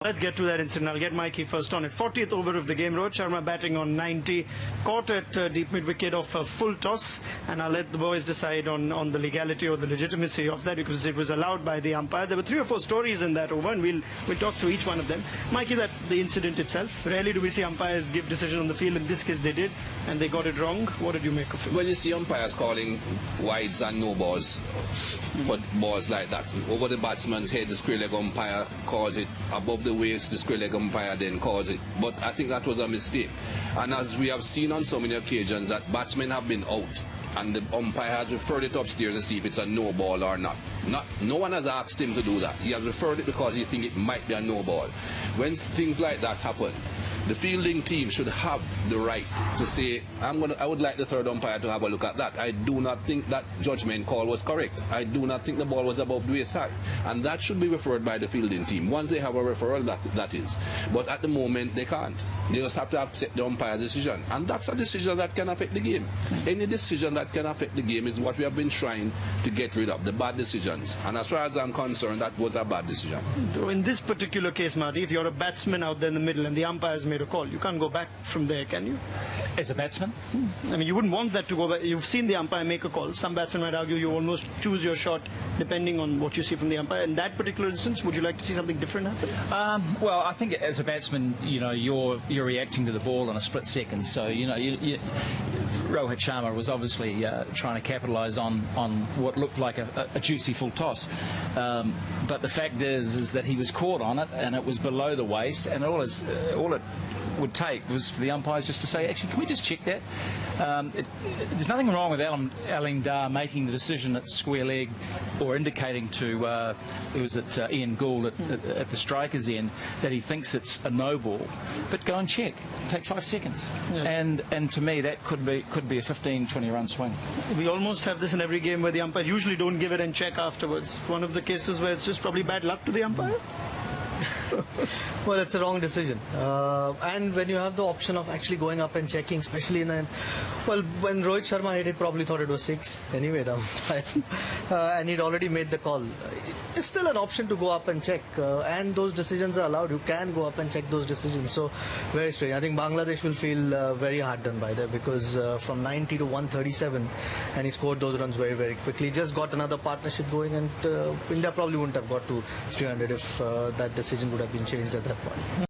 Let's get to that incident. I'll get Mikey first on it. 40th over of the game. Rohit Sharma batting on 90. Caught at deep mid-wicket off a full toss. And I'll let the boys decide on the legality or the legitimacy of that, because it was allowed by the umpire. There were 3 or 4 stories in that over, and we'll talk through each one of them. Mikey, that's the incident itself. Rarely do we see umpires give decision on the field. In this case, they did, and they got it wrong. What did you make of it? Well, you see umpires calling wides and no balls for balls like that. Over the batsman's head, the square leg umpire calls it. Above the waist, the square leg umpire then calls it. But I think that was a mistake. And as we have seen on so many occasions, that batsmen have been out, and the umpire has referred it upstairs to see if it's a no ball or not. No one has asked him to do that. He has referred it because he thinks it might be a no ball. When things like that happen, the fielding team should have the right to say, I would like the third umpire to have a look at that. I do not think that judgment call was correct. I do not think the ball was above the waist high. And that should be referred by the fielding team. Once they have a referral, that is. But at the moment, they can't. They just have to accept the umpire's decision. And that's a decision that can affect the game. Any decision that can affect the game is what we have been trying to get rid of, the bad decisions. And as far as I'm concerned, that was a bad decision. In this particular case, Marty, if you're a batsman out there in the middle and the umpire's made a call, you can't go back from there, can you? As a batsman? I mean, you wouldn't want that to go back. You've seen the umpire make a call. Some batsmen might argue you almost choose your shot depending on what you see from the umpire. In that particular instance, would you like to see something different happen? Well, I think as a batsman, you're reacting to the ball in a split second. So, Rohit Sharma was obviously trying to capitalise on what looked like a juicy full toss. But the fact is that he was caught on it, and it was below the waist, and all it would take was for the umpires just to say, actually, can we just check that? There's nothing wrong with Alim Dar making the decision at square leg or indicating to it was at Ian Gould at the striker's end that he thinks it's a no ball, but go and check. Take 5 seconds. Yeah. And to me that could be a 15-20 run swing. We almost have this in every game where the umpire usually don't give it and check afterwards. One of the cases where it's just probably bad luck to the umpire. Well, it's a wrong decision, and when you have the option of actually going up and checking, especially when Rohit Sharma hit it, probably thought it was 6 anyway, the umpire, and he'd already made the call. It's still an option to go up and check, and those decisions are allowed. You can go up and check those decisions. So very strange. I think Bangladesh will feel very hard done by that, because from 90 to 137, and he scored those runs very, very quickly. He just got another partnership going, and India probably wouldn't have got to 300 if that decision would have been changed at that point.